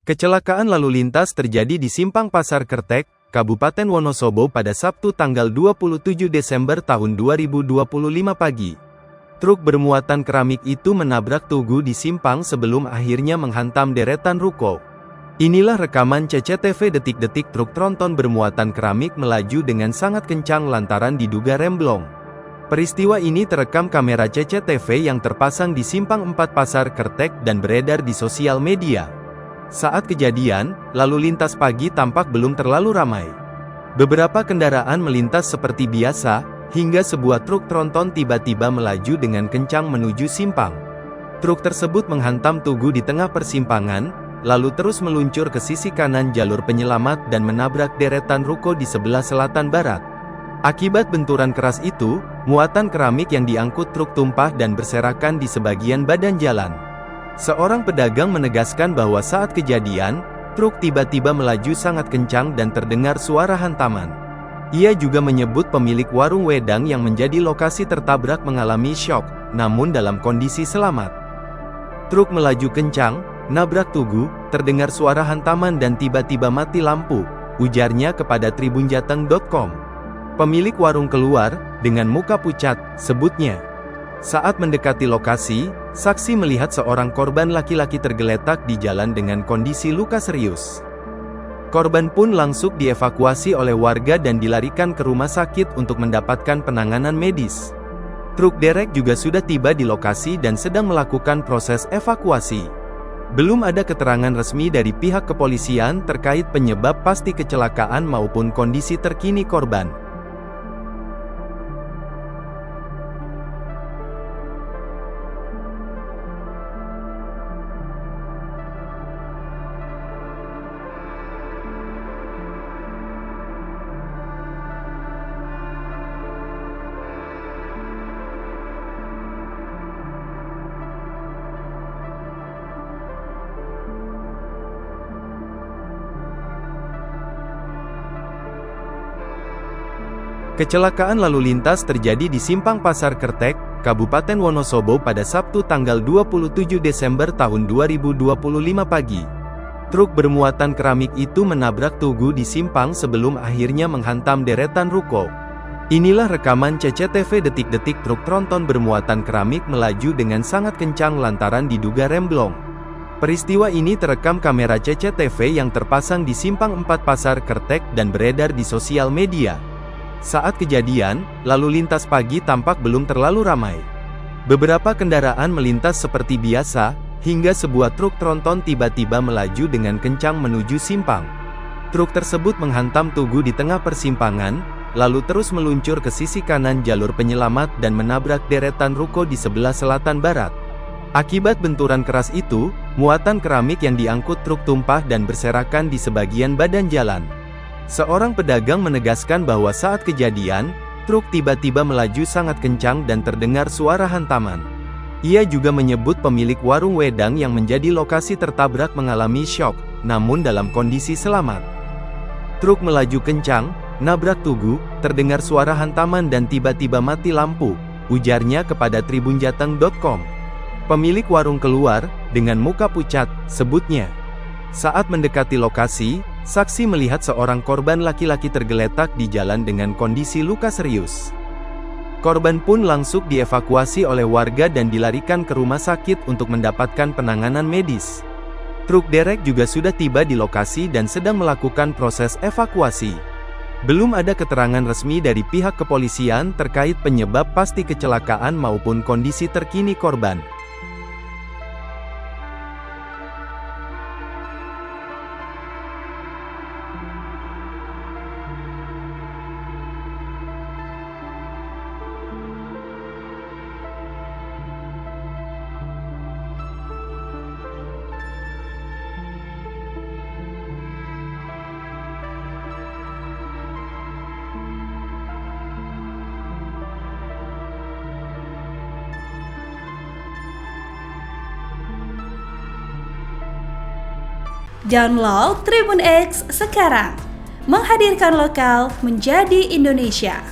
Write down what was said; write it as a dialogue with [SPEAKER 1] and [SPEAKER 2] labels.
[SPEAKER 1] Kecelakaan lalu lintas terjadi di Simpang Pasar Kertek, Kabupaten Wonosobo pada Sabtu tanggal 27 Desember tahun 2025 pagi. Truk bermuatan keramik itu menabrak tugu di simpang sebelum akhirnya menghantam deretan ruko. Inilah rekaman CCTV detik-detik truk tronton bermuatan keramik melaju dengan sangat kencang lantaran diduga remblong. Peristiwa ini terekam kamera CCTV yang terpasang di Simpang 4 Pasar Kertek dan beredar di sosial media. Saat kejadian, lalu lintas pagi tampak belum terlalu ramai. Beberapa kendaraan melintas seperti biasa, hingga sebuah truk tronton tiba-tiba melaju dengan kencang menuju simpang. Truk tersebut menghantam tugu di tengah persimpangan, lalu terus meluncur ke sisi kanan jalur penyelamat dan menabrak deretan ruko di sebelah selatan barat. Akibat benturan keras itu, muatan keramik yang diangkut truk tumpah dan berserakan di sebagian badan jalan. Seorang pedagang menegaskan bahwa saat kejadian, truk tiba-tiba melaju sangat kencang dan terdengar suara hantaman. Ia juga menyebut pemilik warung wedang yang menjadi lokasi tertabrak mengalami syok, namun dalam kondisi selamat. Truk melaju kencang, nabrak tugu, terdengar suara hantaman dan tiba-tiba mati lampu, ujarnya kepada tribunjateng.com. Pemilik warung keluar, dengan muka pucat, sebutnya. Saat mendekati lokasi, saksi melihat seorang korban laki-laki tergeletak di jalan dengan kondisi luka serius. Korban pun langsung dievakuasi oleh warga dan dilarikan ke rumah sakit untuk mendapatkan penanganan medis. Truk derek juga sudah tiba di lokasi dan sedang melakukan proses evakuasi. Belum ada keterangan resmi dari pihak kepolisian terkait penyebab pasti kecelakaan maupun kondisi terkini korban. Kecelakaan lalu lintas terjadi di Simpang Pasar Kertek, Kabupaten Wonosobo pada Sabtu tanggal 27 Desember tahun 2025 pagi. Truk bermuatan keramik itu menabrak tugu di simpang sebelum akhirnya menghantam deretan ruko. Inilah rekaman CCTV detik-detik truk tronton bermuatan keramik melaju dengan sangat kencang lantaran diduga remblong. Peristiwa ini terekam kamera CCTV yang terpasang di Simpang 4 Pasar Kertek dan beredar di sosial media. Saat kejadian, lalu lintas pagi tampak belum terlalu ramai. Beberapa kendaraan melintas seperti biasa, hingga sebuah truk tronton tiba-tiba melaju dengan kencang menuju simpang. Truk tersebut menghantam tugu di tengah persimpangan, lalu terus meluncur ke sisi kanan jalur penyelamat dan menabrak deretan ruko di sebelah selatan barat. Akibat benturan keras itu, muatan keramik yang diangkut truk tumpah dan berserakan di sebagian badan jalan. Seorang pedagang menegaskan bahwa saat kejadian, truk tiba-tiba melaju sangat kencang dan terdengar suara hantaman. Ia juga menyebut pemilik warung wedang yang menjadi lokasi tertabrak mengalami syok, namun dalam kondisi selamat. Truk melaju kencang, nabrak tugu, terdengar suara hantaman dan tiba-tiba mati lampu, ujarnya kepada tribunjateng.com. Pemilik warung keluar, dengan muka pucat, sebutnya. Saat mendekati lokasi, saksi melihat seorang korban laki-laki tergeletak di jalan dengan kondisi luka serius. Korban pun langsung dievakuasi oleh warga dan dilarikan ke rumah sakit untuk mendapatkan penanganan medis. Truk derek juga sudah tiba di lokasi dan sedang melakukan proses evakuasi. Belum ada keterangan resmi dari pihak kepolisian terkait penyebab pasti kecelakaan maupun kondisi terkini korban.
[SPEAKER 2] Download Tribun X sekarang, menghadirkan lokal menjadi Indonesia.